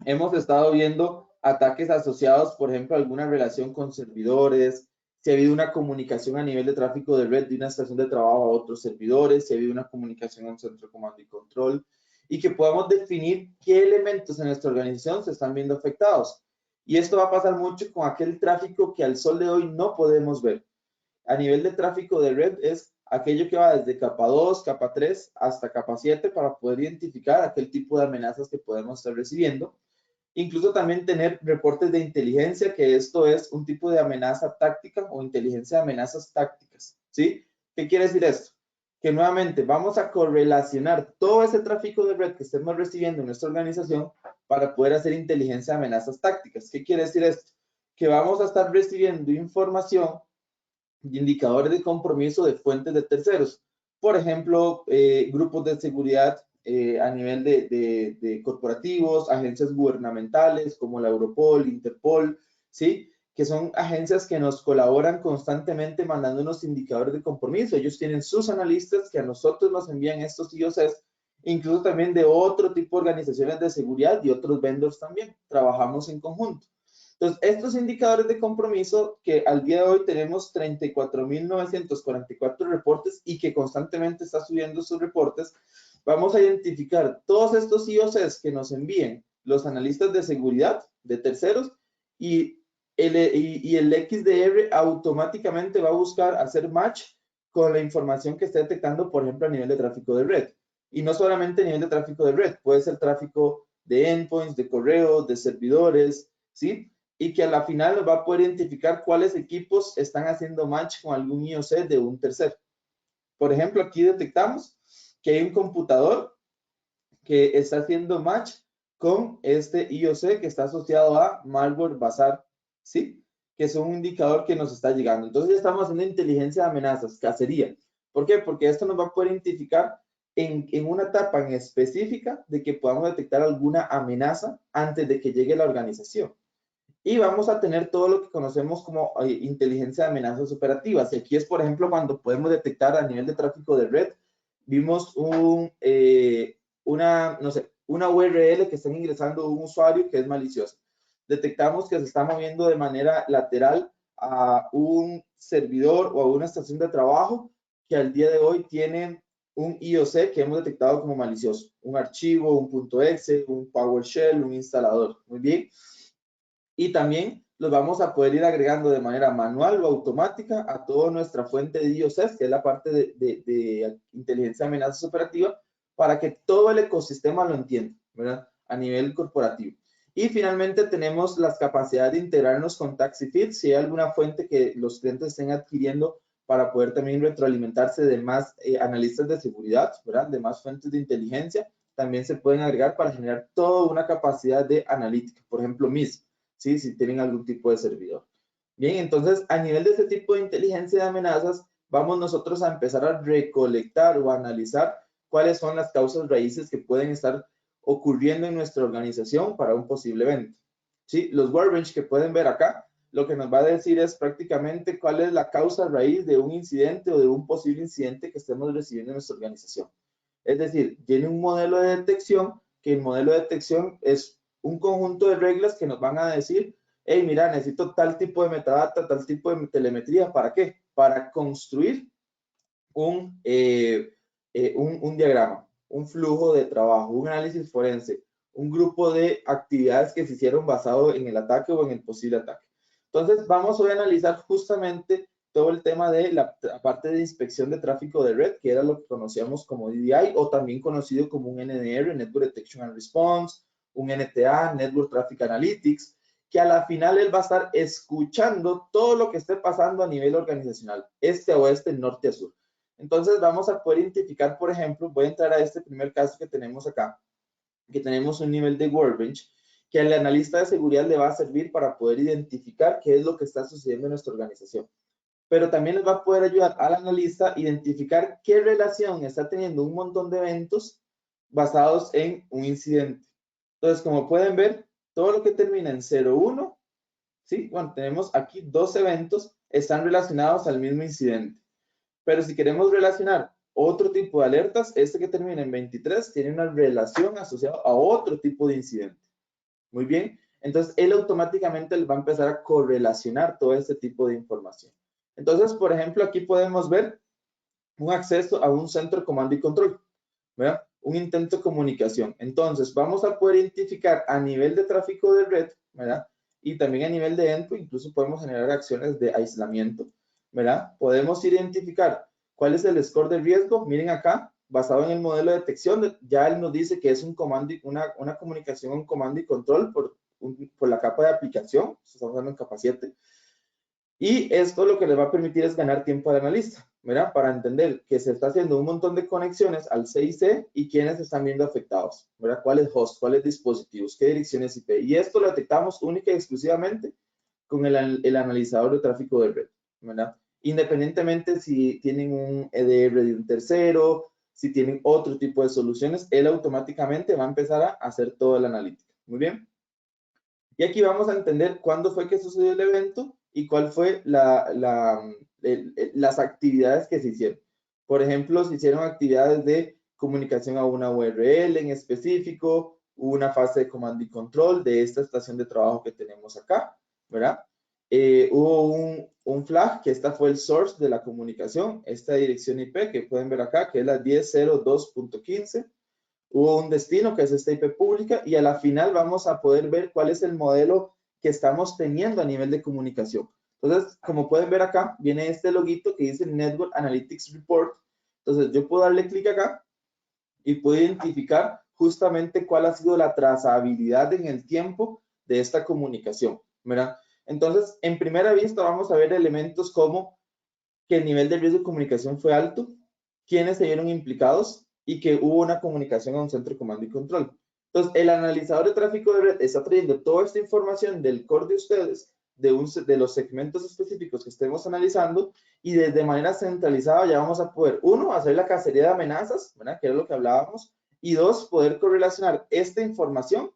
hemos estado viendo ataques asociados, por ejemplo, a alguna relación con servidores, si ha habido una comunicación a nivel de tráfico de red de una estación de trabajo a otros servidores, si ha habido una comunicación a un centro de comando y control, y que podamos definir qué elementos en nuestra organización se están viendo afectados. Y esto va a pasar mucho con aquel tráfico que al sol de hoy no podemos ver. A nivel de tráfico de red es aquello que va desde capa 2, capa 3 hasta capa 7 para poder identificar aquel tipo de amenazas que podemos estar recibiendo. Incluso también tener reportes de inteligencia, que esto es un tipo de amenaza táctica o inteligencia de amenazas tácticas, ¿sí? ¿Qué quiere decir esto? Que nuevamente vamos a correlacionar todo ese tráfico de red que estemos recibiendo en nuestra organización para poder hacer inteligencia de amenazas tácticas. ¿Qué quiere decir esto? Que vamos a estar recibiendo información de indicadores de compromiso de fuentes de terceros. Por ejemplo, grupos de seguridad a nivel de corporativos, agencias gubernamentales como la Europol, Interpol, ¿sí? Que son agencias que nos colaboran constantemente mandando unos indicadores de compromiso. Ellos tienen sus analistas que a nosotros nos envían estos IOCs, incluso también de otro tipo de organizaciones de seguridad y otros vendors también. Trabajamos en conjunto. Entonces, estos indicadores de compromiso que al día de hoy tenemos 34.944 reportes y que constantemente está subiendo sus reportes, vamos a identificar todos estos IOCs que nos envíen los analistas de seguridad de terceros y el XDR automáticamente va a buscar hacer match con la información que esté detectando, por ejemplo, a nivel de tráfico de red. Y no solamente a nivel de tráfico de red, puede ser tráfico de endpoints, de correo, de servidores, ¿sí? Y que a la final nos va a poder identificar cuáles equipos están haciendo match con algún IOC de un tercero. Por ejemplo, aquí detectamos que hay un computador que está haciendo match con este IOC que está asociado a Malware Bazaar, ¿sí? Que es un indicador que nos está llegando. Entonces ya estamos haciendo inteligencia de amenazas, cacería. ¿Por qué? Porque esto nos va a poder identificar en una etapa en específica de que podamos detectar alguna amenaza antes de que llegue la organización. Y vamos a tener todo lo que conocemos como inteligencia de amenazas operativas. Y aquí es, por ejemplo, cuando podemos detectar a nivel de tráfico de red, vimos una URL que está ingresando un usuario que es maliciosa. Detectamos que se está moviendo de manera lateral a un servidor o a una estación de trabajo que al día de hoy tiene un IOC que hemos detectado como malicioso. Un archivo, un .exe, un PowerShell, un instalador. Muy bien. Y también los vamos a poder ir agregando de manera manual o automática a toda nuestra fuente de IOCs, que es la parte de inteligencia de amenazas operativa, para que todo el ecosistema lo entienda, ¿verdad? A nivel corporativo. Y finalmente tenemos las capacidades de integrarnos con Taxifeed, si hay alguna fuente que los clientes estén adquiriendo para poder también retroalimentarse de más analistas de seguridad, ¿verdad? De más fuentes de inteligencia, también se pueden agregar para generar toda una capacidad de analítica. Por ejemplo, MIS. ¿Sí? Si tienen algún tipo de servidor. Bien, entonces, a nivel de este tipo de inteligencia de amenazas, vamos nosotros a empezar a recolectar o a analizar cuáles son las causas raíces que pueden estar ocurriendo en nuestra organización para un posible evento. ¿Sí? Los Workbench que pueden ver acá, lo que nos va a decir es prácticamente cuál es la causa raíz de un incidente o de un posible incidente que estemos recibiendo en nuestra organización. Es decir, tiene un modelo de detección, que el modelo de detección es un conjunto de reglas que nos van a decir, hey, mira, necesito tal tipo de metadata, tal tipo de telemetría. ¿Para qué? Para construir un diagrama, un flujo de trabajo, un análisis forense, un grupo de actividades que se hicieron basado en el ataque o en el posible ataque. Entonces, vamos hoy a analizar justamente todo el tema de la parte de inspección de tráfico de red, que era lo que conocíamos como DDI, o también conocido como un NDR, Network Detection and Response, un NTA, Network Traffic Analytics, que a la final él va a estar escuchando todo lo que esté pasando a nivel organizacional, este a oeste, norte a sur. Entonces, vamos a poder identificar, por ejemplo, voy a entrar a este primer caso que tenemos acá, que tenemos un nivel de Workbench, que al analista de seguridad le va a servir para poder identificar qué es lo que está sucediendo en nuestra organización. Pero también les va a poder ayudar al analista a identificar qué relación está teniendo un montón de eventos basados en un incidente. Entonces, como pueden ver, todo lo que termina en 01, ¿sí? Bueno, tenemos aquí 2 eventos, están relacionados al mismo incidente. Pero si queremos relacionar otro tipo de alertas, este que termina en 23 tiene una relación asociada a otro tipo de incidente. Muy bien, entonces él automáticamente va a empezar a correlacionar todo este tipo de información. Entonces, por ejemplo, aquí podemos ver un acceso a un centro de comando y control, ¿verdad? Un intento de comunicación. Entonces, vamos a poder identificar a nivel de tráfico de red, ¿verdad? Y también a nivel de endpoint, incluso podemos generar acciones de aislamiento, ¿verdad? Podemos identificar cuál es el score de riesgo. Miren acá, basado en el modelo de detección, ya él nos dice que es un comando, una comunicación, un comando y control por la capa de aplicación. Estamos hablando en capa 7. Y esto lo que les va a permitir es ganar tiempo al analista, ¿verdad? Para entender que se está haciendo un montón de conexiones al CIC y quiénes están viendo afectados, ¿verdad? ¿Cuáles hosts, cuáles dispositivos, qué direcciones IP? Y esto lo detectamos única y exclusivamente con el analizador de tráfico de red, ¿verdad? Independientemente si tienen un EDR de un tercero, si tienen otro tipo de soluciones, él automáticamente va a empezar a hacer toda la analítica. Muy bien. Y aquí vamos a entender cuándo fue que sucedió el evento y cuál fue las actividades que se hicieron. Por ejemplo, se hicieron actividades de comunicación a una URL en específico, hubo una fase de comando y control de esta estación de trabajo que tenemos acá, ¿verdad? Hubo un flag, que esta fue el source de la comunicación, esta dirección IP que pueden ver acá, que es la 10.02.15. Hubo un destino, que es esta IP pública, y a la final vamos a poder ver cuál es el modelo que estamos teniendo a nivel de comunicación. Entonces, como pueden ver acá, viene este loguito que dice Network Analytics Report. Entonces, yo puedo darle clic acá y puedo identificar justamente cuál ha sido la trazabilidad en el tiempo de esta comunicación, ¿verdad? Entonces, en primera vista vamos a ver elementos como que el nivel de riesgo de comunicación fue alto, quiénes se vieron implicados y que hubo una comunicación a un centro de comando y control. Entonces, el analizador de tráfico de red está trayendo toda esta información del core de ustedes, de los segmentos específicos que estemos analizando, y de manera centralizada ya vamos a poder, uno, hacer la cacería de amenazas, ¿verdad? Que era lo que hablábamos, y dos, poder correlacionar esta información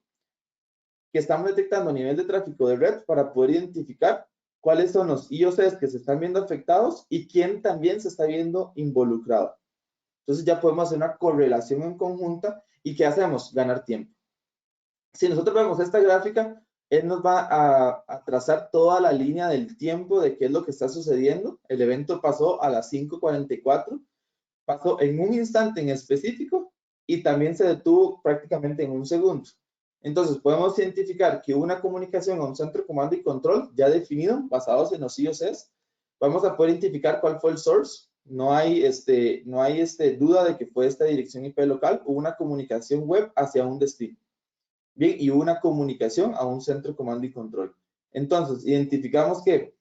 que estamos detectando a nivel de tráfico de red para poder identificar cuáles son los IOCs que se están viendo afectados y quién también se está viendo involucrado. Entonces ya podemos hacer una correlación en conjunta y ¿qué hacemos? Ganar tiempo. Si nosotros vemos esta gráfica, él nos va a trazar toda la línea del tiempo de qué es lo que está sucediendo. El evento pasó a las 5:44, pasó en un instante en específico y también se detuvo prácticamente en un segundo. Entonces, podemos identificar que hubo una comunicación a un centro de comando y control ya definido, basados en los IOCs. Vamos a poder identificar cuál fue el source. No hay duda de que fue esta dirección IP local. Hubo una comunicación web hacia un destino. Bien, y hubo una comunicación a un centro de comando y control. Entonces, identificamos que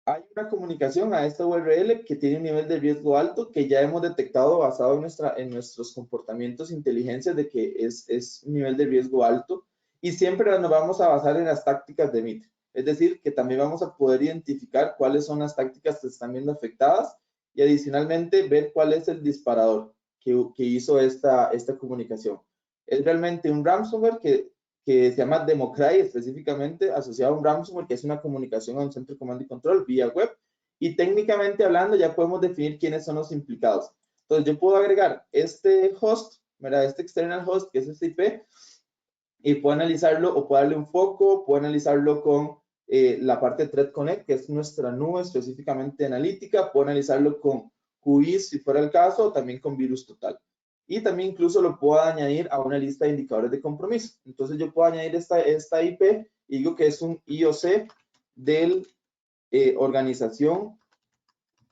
hay una comunicación a esta URL que tiene un nivel de riesgo alto que ya hemos detectado basado en nuestros comportamientos e inteligencias de que es un nivel de riesgo alto, y siempre nos vamos a basar en las tácticas de MITRE. Es decir, que también vamos a poder identificar cuáles son las tácticas que se están viendo afectadas y adicionalmente ver cuál es el disparador que hizo esta comunicación. Es realmente un ransomware que se llama Democray, específicamente asociado a un ransomware, que es una comunicación a un centro de comando y control vía web, y técnicamente hablando ya podemos definir quiénes son los implicados. Entonces yo puedo agregar este host, ¿verdad? Este external host, que es este IP, y puedo analizarlo o puedo darle un foco, puedo analizarlo con la parte de Threat Connect, que es nuestra nube específicamente analítica, puedo analizarlo con QIS si fuera el caso, o también con Virus Total. Y también incluso lo puedo añadir a una lista de indicadores de compromiso. Entonces yo puedo añadir esta IP y digo que es un IOC del organización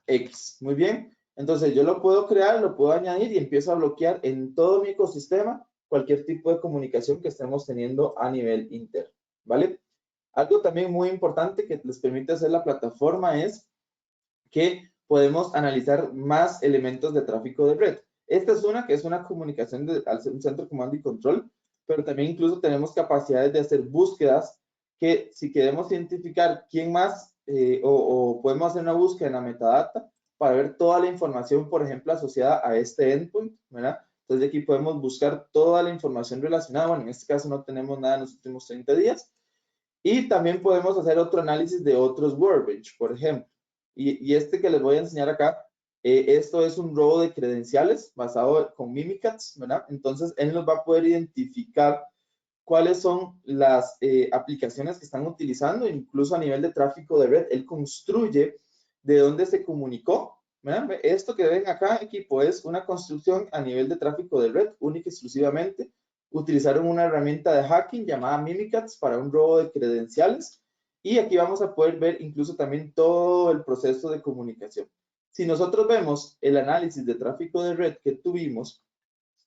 X. Muy bien. Entonces yo lo puedo crear, lo puedo añadir y empiezo a bloquear en todo mi ecosistema cualquier tipo de comunicación que estemos teniendo a nivel interno, ¿vale? Algo también muy importante que les permite hacer la plataforma es que podemos analizar más elementos de tráfico de red. Esta es una que es una comunicación al ser un centro de comando y control, pero también incluso tenemos capacidades de hacer búsquedas que si queremos identificar quién más o podemos hacer una búsqueda en la metadata para ver toda la información, por ejemplo, asociada a este endpoint, ¿verdad? Entonces aquí podemos buscar toda la información relacionada. Bueno, en este caso no tenemos nada en los últimos 30 días. Y también podemos hacer otro análisis de otros workbench, por ejemplo. Y este que les voy a enseñar acá, esto es un robo de credenciales basado con Mimikatz, ¿verdad? Entonces, él nos va a poder identificar cuáles son las aplicaciones que están utilizando, incluso a nivel de tráfico de red. Él construye de dónde se comunicó, ¿verdad? Esto que ven acá, equipo, es una construcción a nivel de tráfico de red, única y exclusivamente. Utilizaron una herramienta de hacking llamada Mimikatz para un robo de credenciales. Y aquí vamos a poder ver incluso también todo el proceso de comunicación. Si nosotros vemos el análisis de tráfico de red que tuvimos,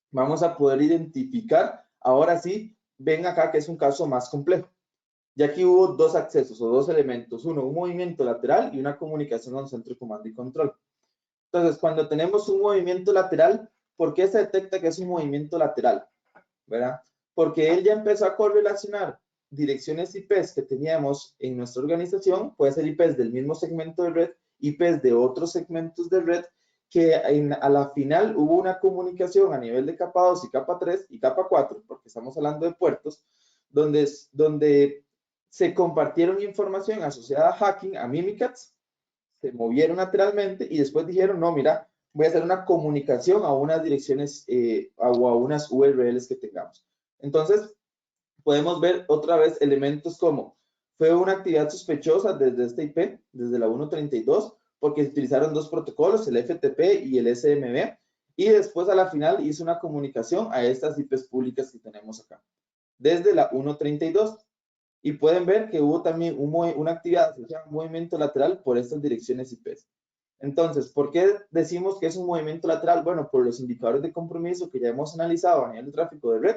vamos a poder identificar, ahora sí, ven acá que es un caso más complejo. Y aquí hubo dos accesos o dos elementos, uno, un movimiento lateral y una comunicación a un centro de comando y control. Entonces, cuando tenemos un movimiento lateral, ¿por qué se detecta que es un movimiento lateral? ¿Verdad? Porque él ya empezó a correlacionar direcciones IPs que teníamos en nuestra organización, puede ser IPs del mismo segmento de red, IPs de otros segmentos de red, que a la final hubo una comunicación a nivel de capa 2 y capa 3 y capa 4, porque estamos hablando de puertos, donde se compartieron información asociada a hacking, a Mimikatz, se movieron lateralmente y después dijeron, no, mira, voy a hacer una comunicación a unas direcciones o a unas URLs que tengamos. Entonces, podemos ver otra vez elementos como fue una actividad sospechosa desde esta IP, desde la 132, porque se utilizaron dos protocolos, el FTP y el SMB, y después a la final hizo una comunicación a estas IPs públicas que tenemos acá, desde la 132. Y pueden ver que hubo también una actividad asociada a un movimiento lateral por estas direcciones IPs. Entonces, ¿por qué decimos que es un movimiento lateral? Bueno, por los indicadores de compromiso que ya hemos analizado a nivel de tráfico de red,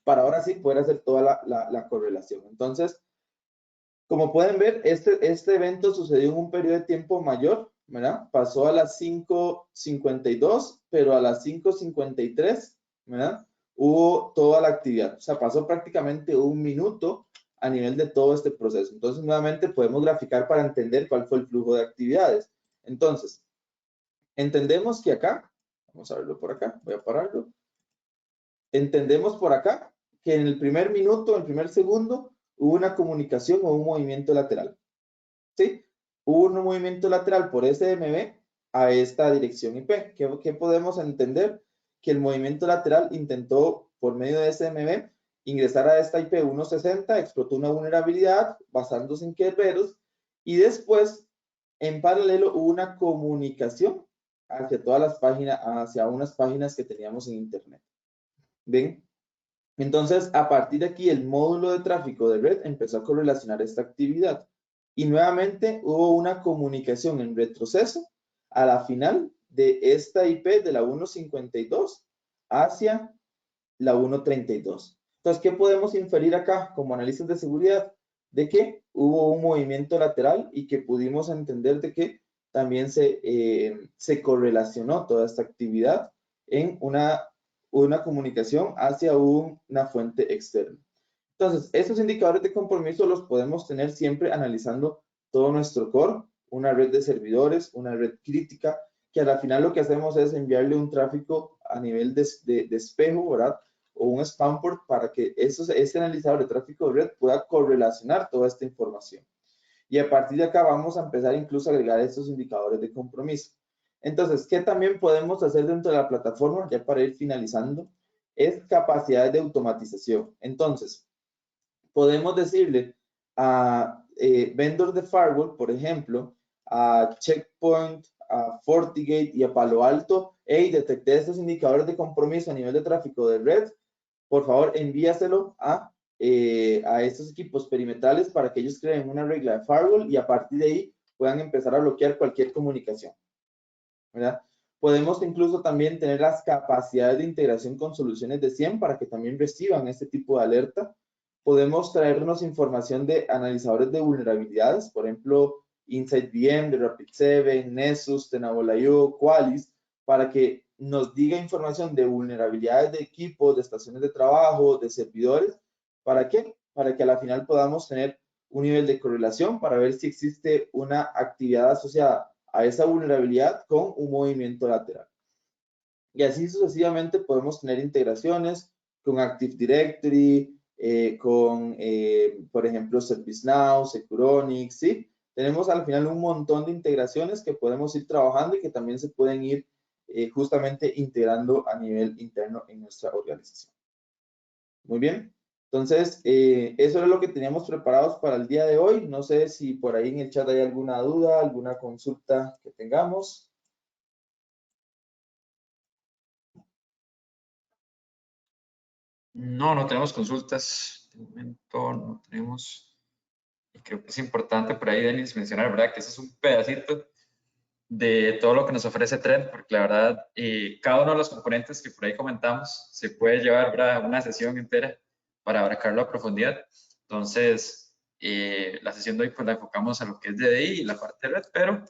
para ahora sí poder hacer toda la correlación. Entonces, como pueden ver, este evento sucedió en un periodo de tiempo mayor, ¿verdad? Pasó a las 5:52, pero a las 5:53, ¿verdad? Hubo toda la actividad. O sea, pasó prácticamente un minuto a nivel de todo este proceso. Entonces, nuevamente podemos graficar para entender cuál fue el flujo de actividades. Entonces, entendemos que acá, vamos a verlo por acá, voy a pararlo. Entendemos por acá que en el primer minuto, en el primer segundo, hubo una comunicación o un movimiento lateral. ¿Sí? Hubo un movimiento lateral por SMB a esta dirección IP. ¿Qué podemos entender? Que el movimiento lateral intentó, por medio de SMB, ingresar a esta IP 160, explotó una vulnerabilidad basándose en Kerberos y después, en paralelo, hubo una comunicación hacia todas las páginas, hacia unas páginas que teníamos en Internet. ¿Ven? Entonces, a partir de aquí, el módulo de tráfico de red empezó a correlacionar esta actividad. Y nuevamente hubo una comunicación en retroceso a la final de esta IP de la 152 hacia la 132. Entonces, ¿qué podemos inferir acá como análisis de seguridad? De que hubo un movimiento lateral y que pudimos entender de que también se correlacionó toda esta actividad en una comunicación hacia una fuente externa. Entonces, estos indicadores de compromiso los podemos tener siempre analizando todo nuestro core, una red de servidores, una red crítica, que al final lo que hacemos es enviarle un tráfico a nivel de espejo, ¿verdad? O un spam port para que ese analizador de tráfico de red pueda correlacionar toda esta información. Y a partir de acá vamos a empezar incluso a agregar estos indicadores de compromiso. Entonces, ¿qué también podemos hacer dentro de la plataforma? Ya para ir finalizando, es capacidades de automatización. Entonces, podemos decirle a vendors de firewall, por ejemplo, a Checkpoint, a FortiGate y a Palo Alto, hey, detecté estos indicadores de compromiso a nivel de tráfico de red, por favor envíaselo a a estos equipos perimetrales para que ellos creen una regla de firewall y a partir de ahí puedan empezar a bloquear cualquier comunicación, ¿verdad? Podemos incluso también tener las capacidades de integración con soluciones de SIEM para que también reciban este tipo de alerta. Podemos traernos información de analizadores de vulnerabilidades, por ejemplo, InsightVM, de Rapid7, Nessus, Tenable.io, Qualys, para que nos diga información de vulnerabilidades de equipos, de estaciones de trabajo, de servidores. ¿Para qué? Para que a la final podamos tener un nivel de correlación para ver si existe una actividad asociada a esa vulnerabilidad con un movimiento lateral. Y así sucesivamente podemos tener integraciones con Active Directory, por ejemplo, ServiceNow, Securonix, ¿sí? Tenemos al final un montón de integraciones que podemos ir trabajando y que también se pueden ir justamente integrando a nivel interno en nuestra organización. Muy bien. Entonces, eso era lo que teníamos preparados para el día de hoy. No sé si por ahí en el chat hay alguna duda, alguna consulta que tengamos. No, no tenemos consultas. De momento no tenemos. Y creo que es importante por ahí, Denis, mencionar, ¿verdad? Que ese es un pedacito de todo lo que nos ofrece Trend, porque la verdad, cada uno de los componentes que por ahí comentamos se puede llevar, ¿verdad?, una sesión entera para abarcarlo a profundidad. Entonces, la sesión de hoy pues la enfocamos a lo que es DDI y la parte de red, pero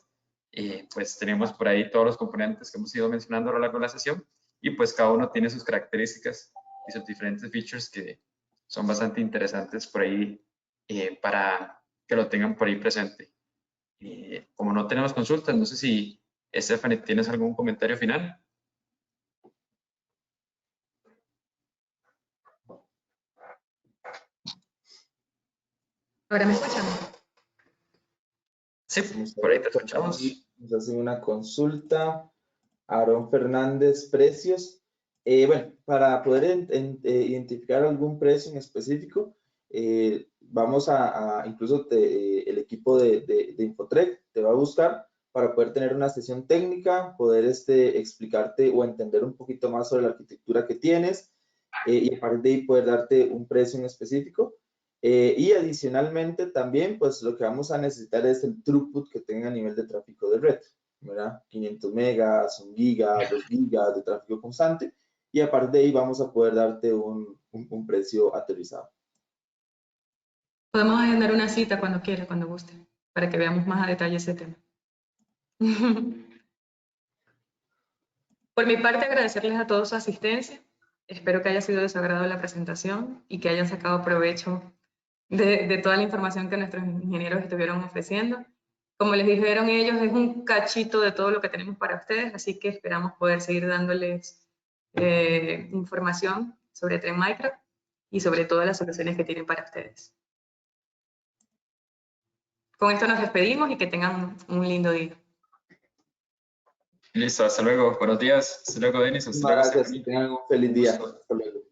pues tenemos por ahí todos los componentes que hemos ido mencionando a lo largo de la sesión y pues cada uno tiene sus características y sus diferentes features que son bastante interesantes por ahí para que lo tengan por ahí presente. Como no tenemos consultas, no sé si Stephanie, ¿tienes algún comentario final? ¿Ahora me escuchan? Sí, por ahí te escuchamos. Nos hacen una consulta. Aarón Fernández, precios. Bueno, para poder identificar algún precio en específico, vamos incluso el equipo de Infotrec te va a buscar para poder tener una sesión técnica, poder explicarte o entender un poquito más sobre la arquitectura que tienes y a partir de ahí poder darte un precio en específico. Y adicionalmente también, pues lo que vamos a necesitar es el throughput que tenga a nivel de tráfico de red, ¿verdad? 500 megas, 1 giga, 2 gigas de tráfico constante. Y a partir de ahí vamos a poder darte un precio aterrizado. Podemos agendar una cita cuando quiera, cuando guste, para que veamos más a detalle ese tema. Por mi parte, agradecerles a todos su asistencia. Espero que haya sido de su agrado la presentación y que hayan sacado provecho de toda la información que nuestros ingenieros estuvieron ofreciendo. Como les dijeron ellos, es un cachito de todo lo que tenemos para ustedes, así que esperamos poder seguir dándoles información sobre Trend Micro y sobre todas las soluciones que tienen para ustedes. Con esto nos despedimos y que tengan un lindo día. Listo, hasta luego. Buenos días. Hasta luego, Denis. Hasta luego, Gracias, Stephanie. que tengan un feliz día. Hasta luego.